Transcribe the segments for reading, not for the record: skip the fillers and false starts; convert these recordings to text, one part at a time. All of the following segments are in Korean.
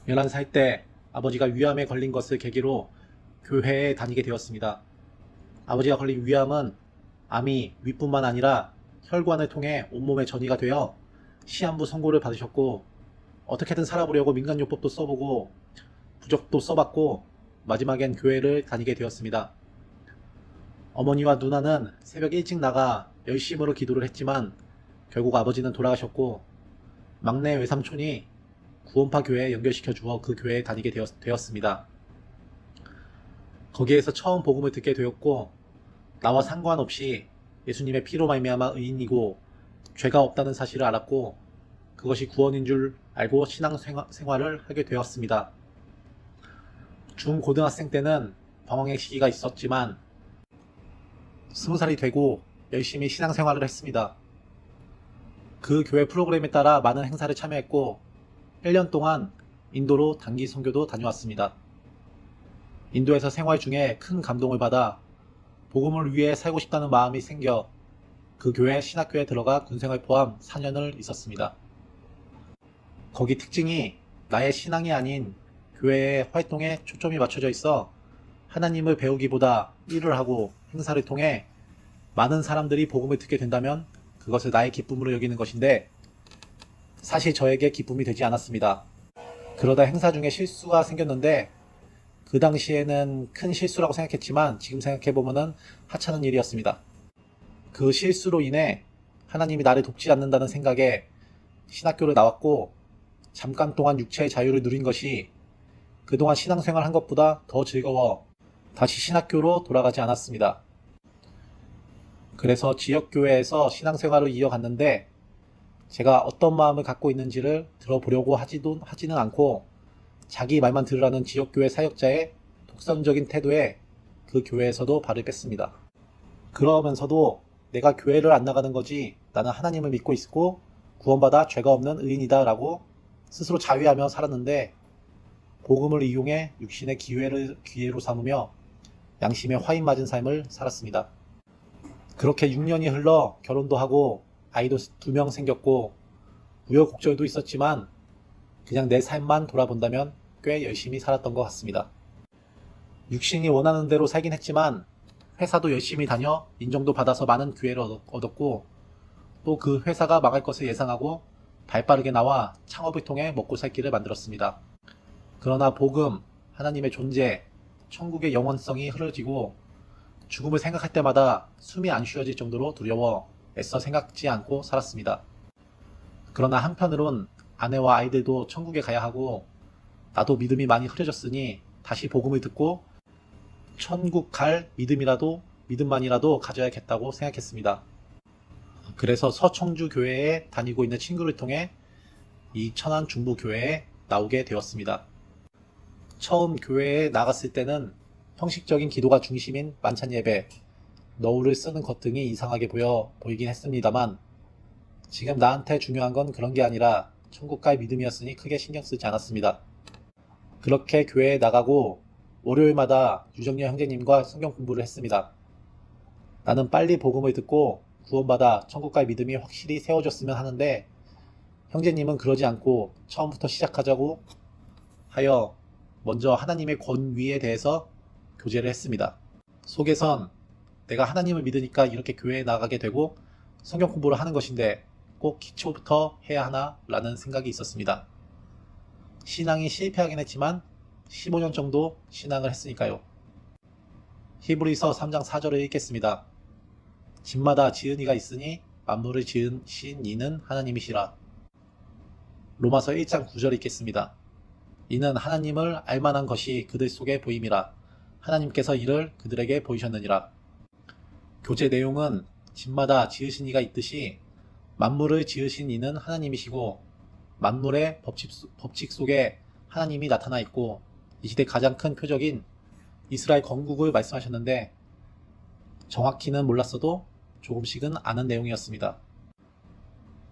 11살 때 아버지가 위암에 걸린 것을 계기로 교회에 다니게 되었습니다. 아버지가 걸린 위암은 암이 위뿐만 아니라 혈관을 통해 온몸에 전이가 되어 시한부 선고를 받으셨고, 어떻게든 살아보려고 민간요법도 써보고 부적도 써봤고 마지막엔 교회를 다니게 되었습니다. 어머니와 누나는 새벽 일찍 나가 열심으로 기도를 했지만 결국 아버지는 돌아가셨고, 막내 외삼촌이 구원파 교회에 연결시켜 주어 그 교회에 다니게 되었습니다. 거기에서 처음 복음을 듣게 되었고, 나와 상관없이 예수님의 피로 말미암아 의인이고 죄가 없다는 사실을 알았고, 그것이 구원인 줄 알고 신앙생활을 하게 되었습니다. 중고등학생 때는 방황의 시기가 있었지만 20살이 되고 열심히 신앙생활을 했습니다. 그 교회 프로그램에 따라 많은 행사를 참여했고 1년 동안 인도로 단기 선교도 다녀왔습니다. 인도에서 생활 중에 큰 감동을 받아 복음을 위해 살고 싶다는 마음이 생겨 그 교회 신학교에 들어가 군생활 포함 4년을 있었습니다. 거기 특징이 나의 신앙이 아닌 교회의 활동에 초점이 맞춰져 있어 하나님을 배우기보다 일을 하고 행사를 통해 많은 사람들이 복음을 듣게 된다면 그것을 나의 기쁨으로 여기는 것인데, 사실 저에게 기쁨이 되지 않았습니다. 그러다 행사 중에 실수가 생겼는데 그 당시에는 큰 실수라고 생각했지만 지금 생각해보면 하찮은 일이었습니다. 그 실수로 인해 하나님이 나를 돕지 않는다는 생각에 신학교를 나왔고, 잠깐 동안 육체의 자유를 누린 것이 그동안 신앙생활 한 것보다 더 즐거워 다시 신학교로 돌아가지 않았습니다. 그래서 지역교회에서 신앙생활을 이어갔는데, 제가 어떤 마음을 갖고 있는지를 들어보려고 하지는 않고 자기 말만 들으라는 지역교회 사역자의 독선적인 태도에 그 교회에서도 발을 뺐습니다. 그러면서도 내가 교회를 안 나가는 거지, 나는 하나님을 믿고 있고 구원받아 죄가 없는 의인이다 라고 스스로 자위하며 살았는데, 복음을 이용해 육신의 기회로 삼으며 양심에 화인 맞은 삶을 살았습니다. 그렇게 6년이 흘러 결혼도 하고 아이도 2명 생겼고 우여곡절도 있었지만 그냥 내 삶만 돌아본다면 꽤 열심히 살았던 것 같습니다. 육신이 원하는 대로 살긴 했지만 회사도 열심히 다녀 인정도 받아서 많은 기회를 얻었고, 또 그 회사가 망할 것을 예상하고 발빠르게 나와 창업을 통해 먹고 살 길을 만들었습니다. 그러나 복음, 하나님의 존재, 천국의 영원성이 흐려지고 죽음을 생각할 때마다 숨이 안 쉬어질 정도로 두려워 애써 생각지 않고 살았습니다. 그러나 한편으론 아내와 아이들도 천국에 가야 하고 나도 믿음이 많이 흐려졌으니 다시 복음을 듣고 천국 갈 믿음만이라도 가져야겠다고 생각했습니다. 그래서 서청주 교회에 다니고 있는 친구를 통해 이 천안 중부 교회에 나오게 되었습니다. 처음 교회에 나갔을 때는 형식적인 기도가 중심인 만찬 예배, 너울을 쓰는 것 등이 이상하게 보이긴 했습니다만, 지금 나한테 중요한 건 그런 게 아니라 천국 갈 믿음이었으니 크게 신경 쓰지 않았습니다. 그렇게 교회에 나가고 월요일마다 유정녀 형제님과 성경 공부를 했습니다. 나는 빨리 복음을 듣고 구원받아 천국 갈 믿음이 확실히 세워졌으면 하는데, 형제님은 그러지 않고 처음부터 시작하자고 하여 먼저 하나님의 권위에 대해서 교제를 했습니다. 속에선 내가 하나님을 믿으니까 이렇게 교회에 나가게 되고 성경 공부를 하는 것인데 꼭 기초부터 해야 하나 라는 생각이 있었습니다. 신앙이 실패하긴 했지만 15년 정도 신앙을 했으니까요. 히브리서 3장 4절을 읽겠습니다. 집마다 지은 이가 있으니 만물을 지으신 이는 하나님이시라. 로마서 1장 9절 읽겠습니다. 이는 하나님을 알만한 것이 그들 속에 보임이라. 하나님께서 이를 그들에게 보이셨느니라. 교제 내용은 집마다 지으신 이가 있듯이 만물을 지으신 이는 하나님이시고 만물의 법칙 속에 하나님이 나타나 있고, 이 시대 가장 큰 표적인 이스라엘 건국을 말씀하셨는데 정확히는 몰랐어도 조금씩은 아는 내용이었습니다.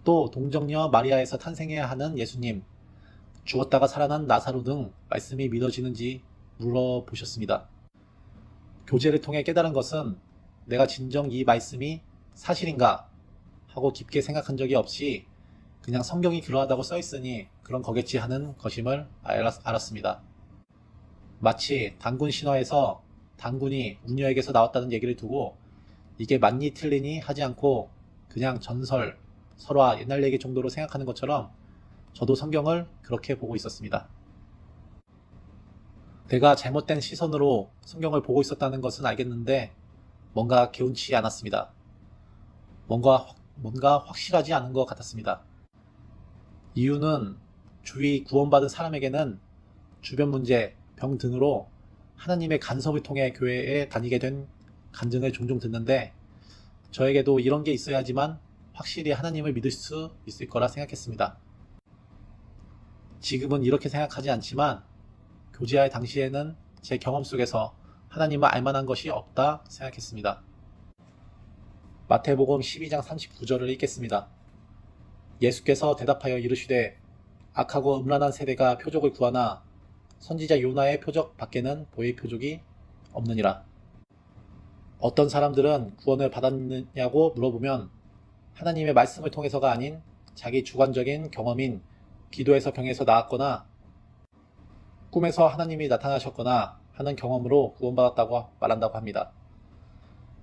또 동정녀 마리아에서 탄생해야 하는 예수님, 죽었다가 살아난 나사로 등 말씀이 믿어지는지 물어보셨습니다. 교제를 통해 깨달은 것은 내가 진정 이 말씀이 사실인가 하고 깊게 생각한 적이 없이 그냥 성경이 그러하다고 써있으니 그런 거겠지 하는 것임을 알았습니다. 마치 단군 신화에서 단군이 운녀에게서 나왔다는 얘기를 두고 이게 맞니 틀리니 하지 않고 그냥 전설, 설화, 옛날 얘기 정도로 생각하는 것처럼 저도 성경을 그렇게 보고 있었습니다. 내가 잘못된 시선으로 성경을 보고 있었다는 것은 알겠는데 뭔가 개운치 않았습니다. 뭔가 확실하지 않은 것 같았습니다. 이유는 주위 구원받은 사람에게는 주변 문제, 병 등으로 하나님의 간섭을 통해 교회에 다니게 된 간증을 종종 듣는데 저에게도 이런 게 있어야지만 확실히 하나님을 믿을 수 있을 거라 생각했습니다. 지금은 이렇게 생각하지 않지만 교제할 당시에는 제 경험 속에서 하나님을 알만한 것이 없다 생각했습니다. 마태복음 12장 39절을 읽겠습니다. 예수께서 대답하여 이르시되 악하고 음란한 세대가 표적을 구하나 선지자 요나의 표적 밖에는 보일 표적이 없느니라. 어떤 사람들은 구원을 받았느냐고 물어보면 하나님의 말씀을 통해서가 아닌 자기 주관적인 경험인 기도에서 병에서 나았거나 꿈에서 하나님이 나타나셨거나 하는 경험으로 구원받았다고 말한다고 합니다.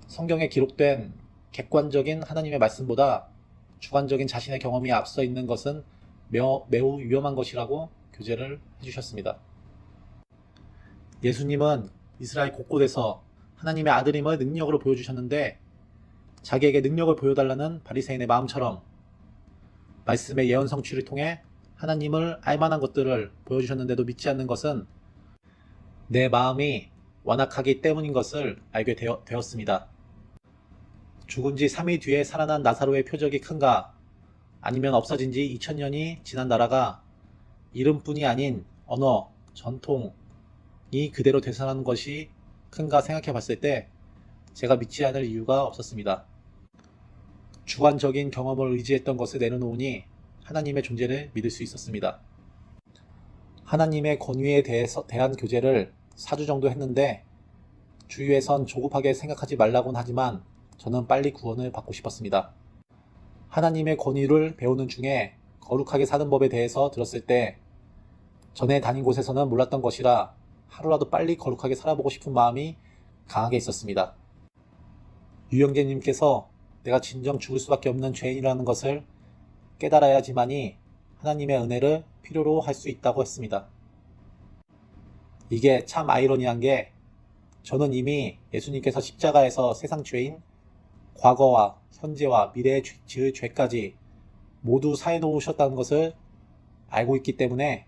성경에 기록된 객관적인 하나님의 말씀보다 주관적인 자신의 경험이 앞서 있는 것은 매우 위험한 것이라고 교제를 해주셨습니다. 예수님은 이스라엘 곳곳에서 하나님의 아들임을 능력으로 보여주셨는데 자기에게 능력을 보여달라는 바리새인의 마음처럼 말씀의 예언 성취를 통해 하나님을 알만한 것들을 보여주셨는데도 믿지 않는 것은 내 마음이 완악하기 때문인 것을 알게 되었습니다. 죽은 지 3일 뒤에 살아난 나사로의 표적이 큰가? 아니면 없어진 지 2000년이 지난 나라가 이름뿐이 아닌 언어, 전통이 그대로 되살아나는 것이 큰가 생각해 봤을 때 제가 믿지 않을 이유가 없었습니다. 주관적인 경험을 의지했던 것을 내려놓으니 하나님의 존재를 믿을 수 있었습니다. 하나님의 권위에 대한 교제를 4주 정도 했는데 주위에선 조급하게 생각하지 말라곤 하지만 저는 빨리 구원을 받고 싶었습니다. 하나님의 권위를 배우는 중에 거룩하게 사는 법에 대해서 들었을 때 전에 다닌 곳에서는 몰랐던 것이라 하루라도 빨리 거룩하게 살아보고 싶은 마음이 강하게 있었습니다. 유영재님께서 내가 진정 죽을 수밖에 없는 죄인이라는 것을 깨달아야지만이 하나님의 은혜를 필요로 할 수 있다고 했습니다. 이게 참 아이러니한 게 저는 이미 예수님께서 십자가에서 세상 죄인, 과거와 현재와 미래에 지을 죄까지 모두 사해 놓으셨다는 것을 알고 있기 때문에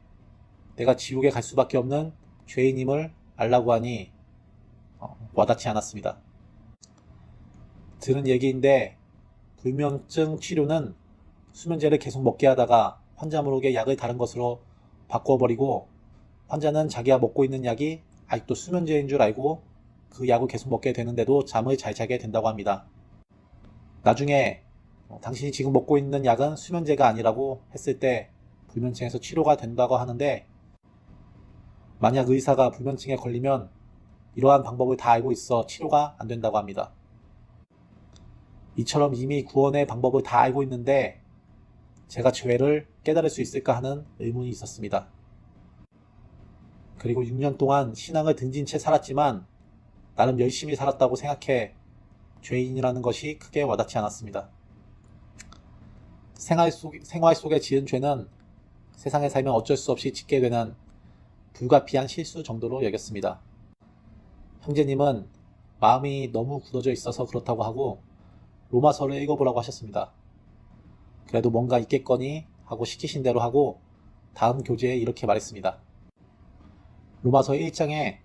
내가 지옥에 갈 수밖에 없는 죄인임을 알라고 하니 와닿지 않았습니다. 들은 얘기인데 불면증 치료는 수면제를 계속 먹게 하다가 환자 모르게 약을 다른 것으로 바꿔버리고 환자는 자기가 먹고 있는 약이 아직도 수면제인 줄 알고 그 약을 계속 먹게 되는데도 잠을 잘 자게 된다고 합니다. 나중에 당신이 지금 먹고 있는 약은 수면제가 아니라고 했을 때 불면증에서 치료가 된다고 하는데 만약 의사가 불면증에 걸리면 이러한 방법을 다 알고 있어 치료가 안 된다고 합니다. 이처럼 이미 구원의 방법을 다 알고 있는데 제가 죄를 깨달을 수 있을까 하는 의문이 있었습니다. 그리고 6년 동안 신앙을 등진 채 살았지만 나름 열심히 살았다고 생각해 죄인이라는 것이 크게 와닿지 않았습니다. 생활 속에 지은 죄는 세상에 살면 어쩔 수 없이 짓게 되는 불가피한 실수 정도로 여겼습니다. 형제님은 마음이 너무 굳어져 있어서 그렇다고 하고 로마서를 읽어보라고 하셨습니다. 그래도 뭔가 있겠거니 하고 시키신 대로 하고 다음 교재에 이렇게 말했습니다. 로마서 1장에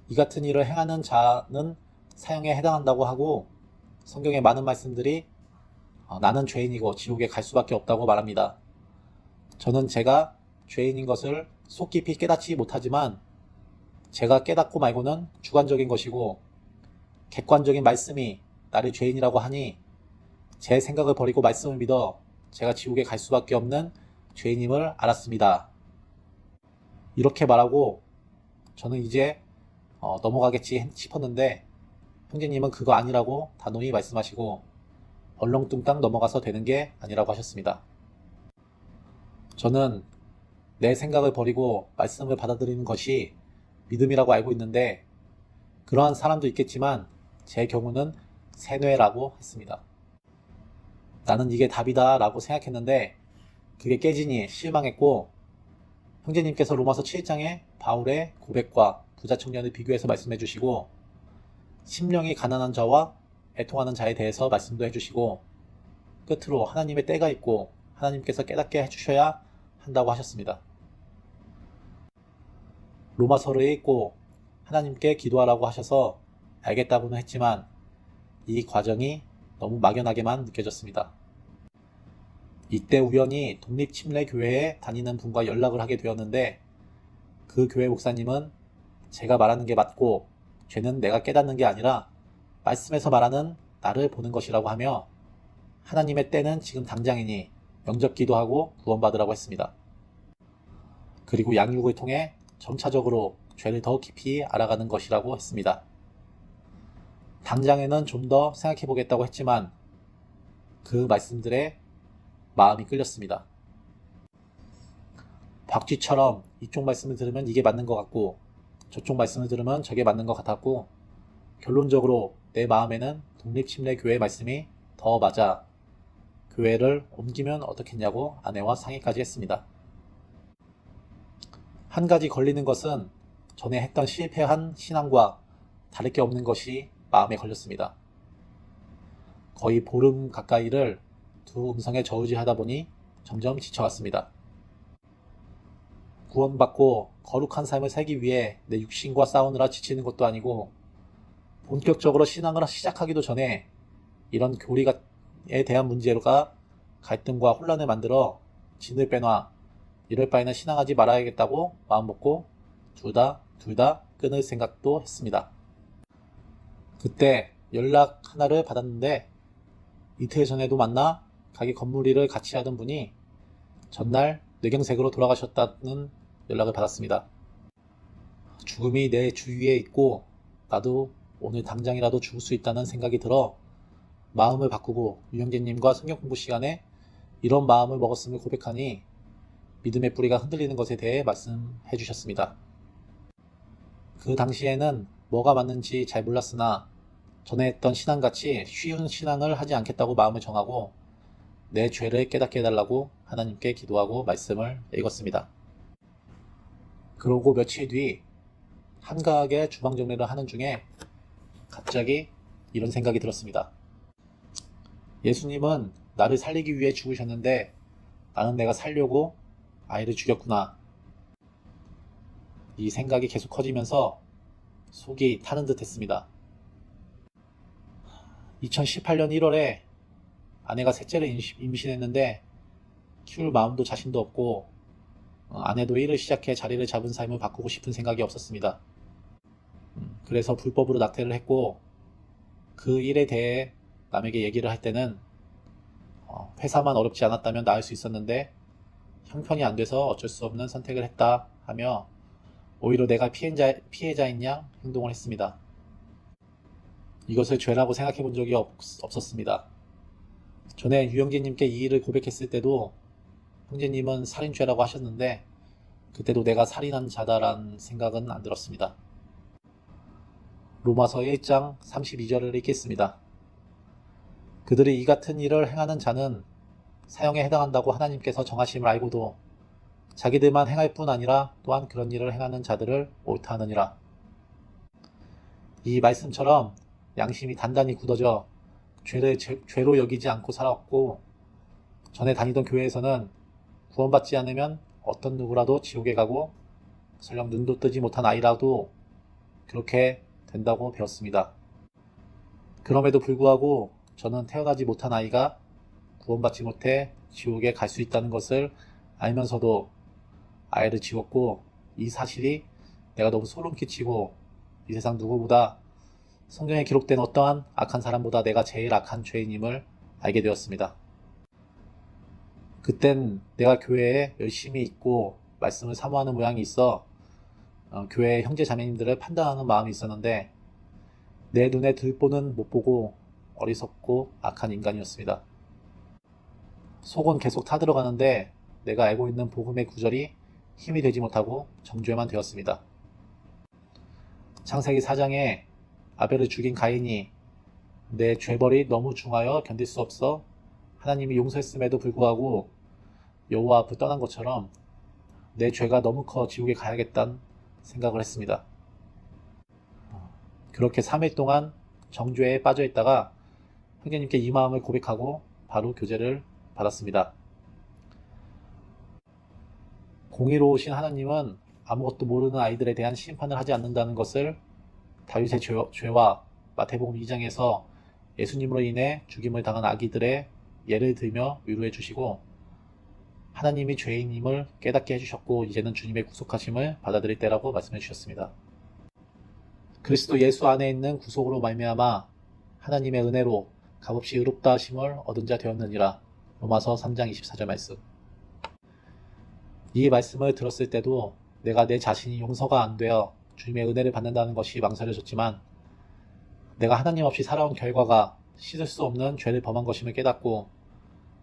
이 같은 일을 행하는 자는 사형에 해당한다고 하고 성경의 많은 말씀들이 나는 죄인이고 지옥에 갈 수밖에 없다고 말합니다. 저는 제가 죄인인 것을 속 깊이 깨닫지 못하지만 제가 깨닫고 말고는 주관적인 것이고 객관적인 말씀이 나를 죄인이라고 하니 제 생각을 버리고 말씀을 믿어 제가 지옥에 갈 수밖에 없는 죄인임을 알았습니다. 이렇게 말하고 저는 이제 넘어가겠지 싶었는데 형제님은 그거 아니라고 단호히 말씀하시고 얼렁뚱땅 넘어가서 되는 게 아니라고 하셨습니다. 저는 내 생각을 버리고 말씀을 받아들이는 것이 믿음이라고 알고 있는데 그러한 사람도 있겠지만 제 경우는 세뇌라고 했습니다. 나는 이게 답이다 라고 생각했는데 그게 깨지니 실망했고 형제님께서 로마서 7장에 바울의 고백과 부자 청년을 비교해서 말씀해 주시고 심령이 가난한 자와 애통하는 자에 대해서 말씀도 해주시고 끝으로 하나님의 때가 있고 하나님께서 깨닫게 해주셔야 한다고 하셨습니다. 로마서를 읽고 하나님께 기도하라고 하셔서 알겠다고는 했지만 이 과정이 너무 막연하게만 느껴졌습니다. 이때 우연히 독립침례교회에 다니는 분과 연락을 하게 되었는데 그 교회 목사님은 제가 말하는 게 맞고 죄는 내가 깨닫는 게 아니라 말씀에서 말하는 나를 보는 것이라고 하며 하나님의 때는 지금 당장이니 영접 기도하고 구원받으라고 했습니다. 그리고 양육을 통해 점차적으로 죄를 더 깊이 알아가는 것이라고 했습니다. 당장에는 좀 더 생각해 보겠다고 했지만 그 말씀들에 마음이 끌렸습니다. 박쥐처럼 이쪽 말씀을 들으면 이게 맞는 것 같고 저쪽 말씀을 들으면 저게 맞는 것 같았고 결론적으로 내 마음에는 독립침례교회 말씀이 더 맞아 교회를 옮기면 어떻겠냐고 아내와 상의까지 했습니다. 한 가지 걸리는 것은 전에 했던 실패한 신앙과 다를 게 없는 것이 마음에 걸렸습니다. 거의 보름 가까이를 두 음성에 저우지하다 보니 점점 지쳐갔습니다. 구원받고 거룩한 삶을 살기 위해 내 육신과 싸우느라 지치는 것도 아니고 본격적으로 신앙을 시작하기도 전에 이런 교리에 대한 문제가 갈등과 혼란을 만들어 진을 빼놔 이럴 바에는 신앙하지 말아야겠다고 마음먹고 둘 다 끊을 생각도 했습니다. 그때 연락 하나를 받았는데 이틀 전에도 만나 가게 건물일을 같이 하던 분이 전날 뇌경색으로 돌아가셨다는 연락을 받았습니다. 죽음이 내 주위에 있고 나도 오늘 당장이라도 죽을 수 있다는 생각이 들어 마음을 바꾸고 유형제님과 성경 공부 시간에 이런 마음을 먹었음을 고백하니 믿음의 뿌리가 흔들리는 것에 대해 말씀해 주셨습니다. 그 당시에는 뭐가 맞는지 잘 몰랐으나 전에 했던 신앙같이 쉬운 신앙을 하지 않겠다고 마음을 정하고 내 죄를 깨닫게 해달라고 하나님께 기도하고 말씀을 읽었습니다. 그러고 며칠 뒤 한가하게 주방 정리를 하는 중에 갑자기 이런 생각이 들었습니다. 예수님은 나를 살리기 위해 죽으셨는데 나는 내가 살려고 아이를 죽였구나. 이 생각이 계속 커지면서 속이 타는 듯 했습니다. 2018년 1월에 아내가 셋째를 임신했는데 키울 마음도 자신도 없고 아내도 일을 시작해 자리를 잡은 삶을 바꾸고 싶은 생각이 없었습니다. 그래서 불법으로 낙태를 했고 그 일에 대해 남에게 얘기를 할 때는 회사만 어렵지 않았다면 나을 수 있었는데 형편이 안 돼서 어쩔 수 없는 선택을 했다 하며 오히려 내가 피해자인 양 행동을 했습니다. 이것을 죄라고 생각해 본 적이 없었습니다. 전에 유영재님께 이 일을 고백했을 때도 형제님은 살인죄라고 하셨는데 그때도 내가 살인한 자다란 생각은 안 들었습니다. 로마서 1장 32절을 읽겠습니다. 그들이 이 같은 일을 행하는 자는 사형에 해당한다고 하나님께서 정하심을 알고도 자기들만 행할 뿐 아니라 또한 그런 일을 행하는 자들을 옳다 하느니라. 이 말씀처럼 양심이 단단히 굳어져 죄를 죄로 여기지 않고 살았고 전에 다니던 교회에서는 구원받지 않으면 어떤 누구라도 지옥에 가고 설령 눈도 뜨지 못한 아이라도 그렇게 된다고 배웠습니다. 그럼에도 불구하고 저는 태어나지 못한 아이가 구원받지 못해 지옥에 갈 수 있다는 것을 알면서도 아이를 지웠고 이 사실이 내가 너무 소름 끼치고 이 세상 누구보다 성경에 기록된 어떠한 악한 사람보다 내가 제일 악한 죄인임을 알게 되었습니다. 그땐 내가 교회에 열심히 있고 말씀을 사모하는 모양이 있어 교회 형제 자매님들을 판단하는 마음이 있었는데 내 눈에 들보는 못 보고 어리석고 악한 인간이었습니다. 속은 계속 타들어가는데 내가 알고 있는 복음의 구절이 힘이 되지 못하고 정죄만 되었습니다. 창세기 4장에 아벨을 죽인 가인이 내 죄벌이 너무 중하여 견딜 수 없어 하나님이 용서했음에도 불구하고 여호와 앞을 떠난 것처럼 내 죄가 너무 커 지옥에 가야겠다는 생각을 했습니다. 그렇게 3일 동안 정죄에 빠져 있다가 형제님께 이 마음을 고백하고 바로 교제를 받았습니다. 공의로우신 하나님은 아무것도 모르는 아이들에 대한 심판을 하지 않는다는 것을 다윗의 죄와 마태복음 2장에서 예수님으로 인해 죽임을 당한 아기들의 예를 들며 위로해 주시고 하나님이 죄인임을 깨닫게 해주셨고 이제는 주님의 구속하심을 받아들일 때라고 말씀해 주셨습니다. 그리스도 예수 안에 있는 구속으로 말미암아 하나님의 은혜로 값없이 의롭다 하심을 얻은 자 되었느니라. 로마서 3장 24절 말씀. 이 말씀을 들었을 때도 내가 내 자신이 용서가 안 되어 주님의 은혜를 받는다는 것이 망설여졌지만 내가 하나님 없이 살아온 결과가 씻을 수 없는 죄를 범한 것임을 깨닫고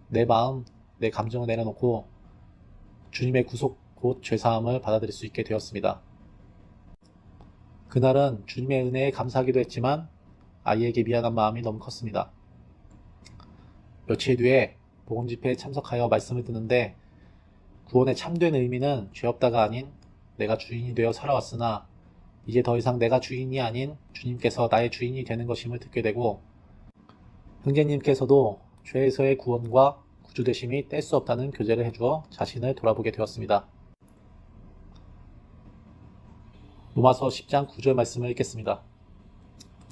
내 마음, 내 감정을 내려놓고 주님의 구속 곧 죄사함을 받아들일 수 있게 되었습니다. 그날은 주님의 은혜에 감사하기도 했지만 아이에게 미안한 마음이 너무 컸습니다. 며칠 뒤에 복음 집회에 참석하여 말씀을 듣는데 구원의 참된 의미는 죄 없다가 아닌 내가 주인이 되어 살아왔으나 이제 더 이상 내가 주인이 아닌 주님께서 나의 주인이 되는 것임을 듣게 되고 형제님께서도 죄에서의 구원과 구주되심이 뗄 수 없다는 교제를 해주어 자신을 돌아보게 되었습니다. 로마서 10장 9절 말씀을 읽겠습니다.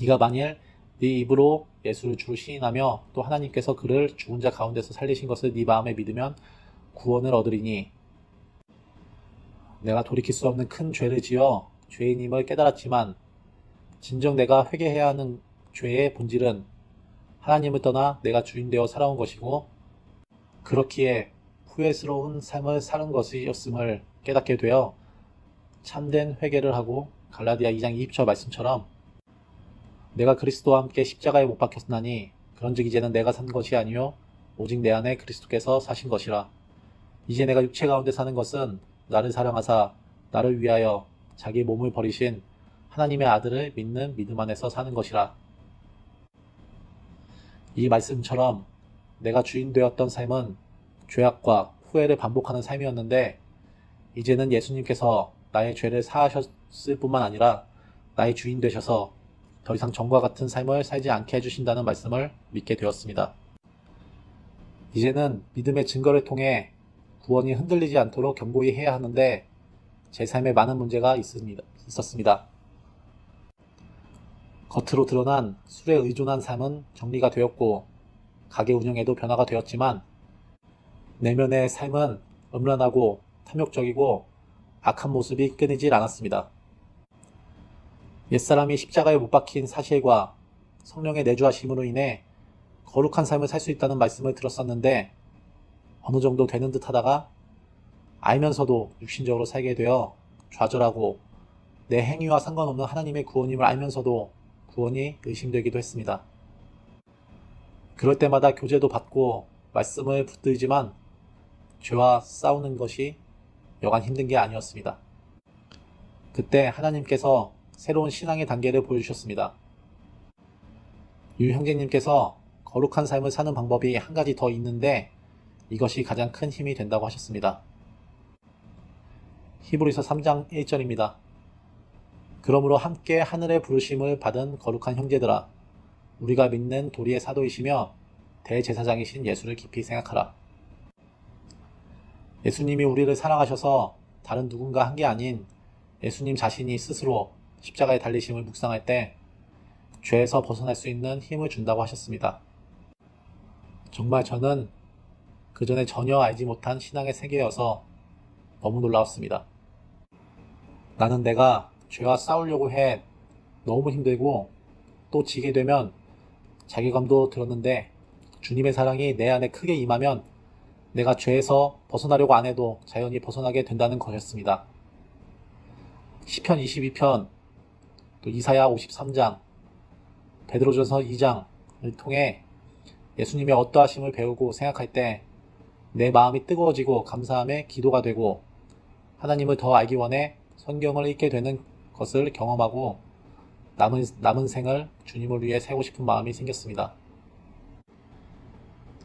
네가 만일 네 입으로 예수를 주로 시인하며 또 하나님께서 그를 죽은 자 가운데서 살리신 것을 네 마음에 믿으면 구원을 얻으리니 내가 돌이킬 수 없는 큰 죄를 지어 죄인임을 깨달았지만 진정 내가 회개해야 하는 죄의 본질은 하나님을 떠나 내가 주인 되어 살아온 것이고 그렇기에 후회스러운 삶을 사는 것이었음을 깨닫게 되어 참된 회개를 하고 갈라디아 2장 20절 말씀처럼 내가 그리스도와 함께 십자가에 못 박혔나니 그런즉 이제는 내가 산 것이 아니요 오직 내 안에 그리스도께서 사신 것이라. 이제 내가 육체 가운데 사는 것은 나를 사랑하사 나를 위하여 자기 몸을 버리신 하나님의 아들을 믿는 믿음 안에서 사는 것이라. 이 말씀처럼 내가 주인 되었던 삶은 죄악과 후회를 반복하는 삶이었는데 이제는 예수님께서 나의 죄를 사하셨을 뿐만 아니라 나의 주인 되셔서 더 이상 전과 같은 삶을 살지 않게 해주신다는 말씀을 믿게 되었습니다. 이제는 믿음의 증거를 통해 구원이 흔들리지 않도록 견고히 해야 하는데 제 삶에 많은 문제가 있었습니다. 겉으로 드러난 술에 의존한 삶은 정리가 되었고 가게 운영에도 변화가 되었지만 내면의 삶은 음란하고 탐욕적이고 악한 모습이 끊이질 않았습니다. 옛사람이 십자가에 못 박힌 사실과 성령의 내주하심으로 인해 거룩한 삶을 살 수 있다는 말씀을 들었었는데 어느 정도 되는 듯 하다가 알면서도 육신적으로 살게 되어 좌절하고 내 행위와 상관없는 하나님의 구원임을 알면서도 구원이 의심되기도 했습니다. 그럴 때마다 교제도 받고 말씀을 붙들지만 죄와 싸우는 것이 여간 힘든 게 아니었습니다. 그때 하나님께서 새로운 신앙의 단계를 보여주셨습니다. 유 형제님께서 거룩한 삶을 사는 방법이 한 가지 더 있는데 이것이 가장 큰 힘이 된다고 하셨습니다. 히브리서 3장 1절입니다. 그러므로 함께 하늘의 부르심을 받은 거룩한 형제들아 우리가 믿는 도리의 사도이시며 대제사장이신 예수를 깊이 생각하라. 예수님이 우리를 사랑하셔서 다른 누군가 한 게 아닌 예수님 자신이 스스로 십자가에 달리심을 묵상할 때 죄에서 벗어날 수 있는 힘을 준다고 하셨습니다. 정말 저는 그 전에 전혀 알지 못한 신앙의 세계여서 너무 놀라웠습니다. 나는 내가 죄와 싸우려고 해 너무 힘들고 또 지게 되면 자괴감도 들었는데 주님의 사랑이 내 안에 크게 임하면 내가 죄에서 벗어나려고 안 해도 자연히 벗어나게 된다는 것이었습니다. 시편 22편, 또 이사야 53장, 베드로전서 2장을 통해 예수님의 어떠하심을 배우고 생각할 때 내 마음이 뜨거워지고 감사함에 기도가 되고 하나님을 더 알기 원해 성경을 읽게 되는 것을 경험하고 남은 생을 주님을 위해 살고 싶은 마음이 생겼습니다.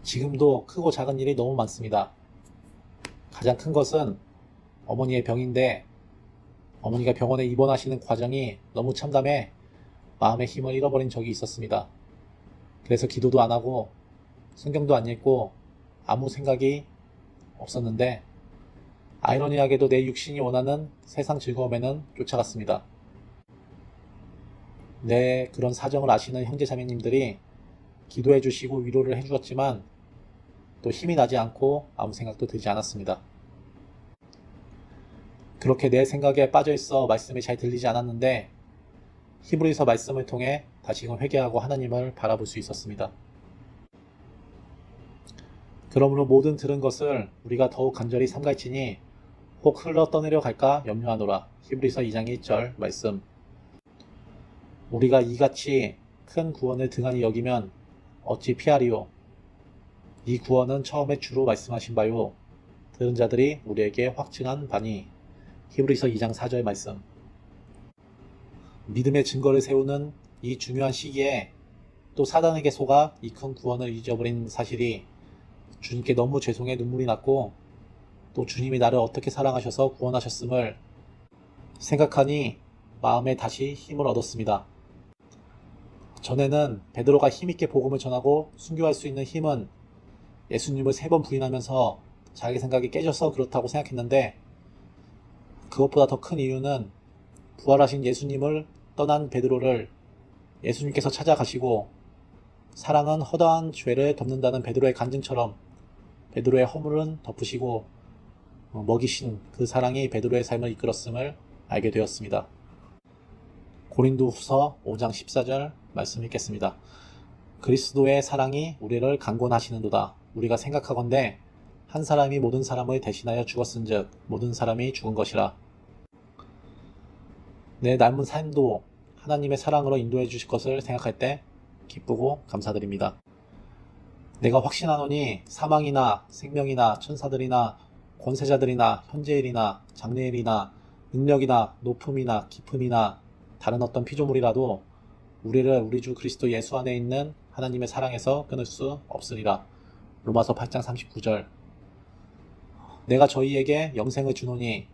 지금도 크고 작은 일이 너무 많습니다. 가장 큰 것은 어머니의 병인데 어머니가 병원에 입원하시는 과정이 너무 참담해 마음의 힘을 잃어버린 적이 있었습니다. 그래서 기도도 안 하고 성경도 안 읽고 아무 생각이 없었는데 아이러니하게도 내 육신이 원하는 세상 즐거움에는 쫓아갔습니다. 내 그런 사정을 아시는 형제자매님들이 기도해 주시고 위로를 해 주었지만 또 힘이 나지 않고 아무 생각도 들지 않았습니다. 그렇게 내 생각에 빠져있어 말씀이 잘 들리지 않았는데 히브리서 말씀을 통해 다시금 회개하고 하나님을 바라볼 수 있었습니다. 그러므로 모든 들은 것을 우리가 더욱 간절히 삼갈지니 혹 흘러 떠내려 갈까 염려하노라. 히브리서 2장 1절 말씀. 우리가 이같이 큰 구원을 등한히 여기면 어찌 피하리요. 이 구원은 처음에 주로 말씀하신 바요 들은 자들이 우리에게 확증한 바니. 히브리서 2장 4절 말씀. 믿음의 증거를 세우는 이 중요한 시기에 또 사단에게 속아 이 큰 구원을 잊어버린 사실이 주님께 너무 죄송해 눈물이 났고 또 주님이 나를 어떻게 사랑하셔서 구원하셨음을 생각하니 마음에 다시 힘을 얻었습니다. 전에는 베드로가 힘있게 복음을 전하고 순교할 수 있는 힘은 예수님을 3번 부인하면서 자기 생각이 깨져서 그렇다고 생각했는데 그것보다 더 큰 이유는 부활하신 예수님을 떠난 베드로를 예수님께서 찾아가시고 사랑은 허다한 죄를 덮는다는 베드로의 간증처럼 베드로의 허물은 덮으시고 먹이신 그 사랑이 베드로의 삶을 이끌었음을 알게 되었습니다. 고린도후서 5장 14절 말씀 읽겠습니다. 그리스도의 사랑이 우리를 강권하시는도다. 우리가 생각하건대 한 사람이 모든 사람을 대신하여 죽었은즉 모든 사람이 죽은 것이라. 내 남은 삶도 하나님의 사랑으로 인도해 주실 것을 생각할 때 기쁘고 감사드립니다. 내가 확신하노니 사망이나 생명이나 천사들이나 권세자들이나 현재일이나 장래일이나 능력이나 높음이나 깊음이나 다른 어떤 피조물이라도 우리를 우리 주 그리스도 예수 안에 있는 하나님의 사랑에서 끊을 수 없으리라. 로마서 8장 39절. 내가 저희에게 영생을 주노니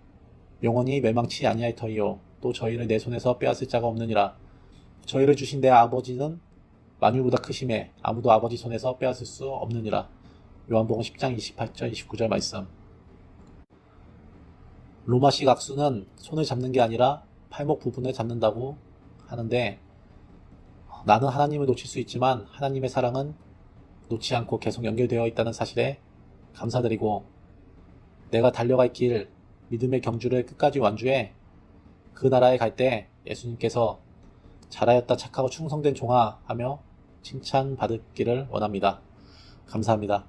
영원히 멸망치 아니할 터이요 또 저희를 내 손에서 빼앗을 자가 없느니라. 저희를 주신 내 아버지는 만유보다 크심에 아무도 아버지 손에서 빼앗을 수 없느니라. 요한복음 10장 28절 29절 말씀. 로마식 악수는 손을 잡는 게 아니라 팔목 부분을 잡는다고 하는데 나는 하나님을 놓칠 수 있지만 하나님의 사랑은 놓지 않고 계속 연결되어 있다는 사실에 감사드리고 내가 달려갈 길 믿음의 경주를 끝까지 완주해 그 나라에 갈 때 예수님께서 잘하였다 착하고 충성된 종아 하며 칭찬받기를 원합니다. 감사합니다.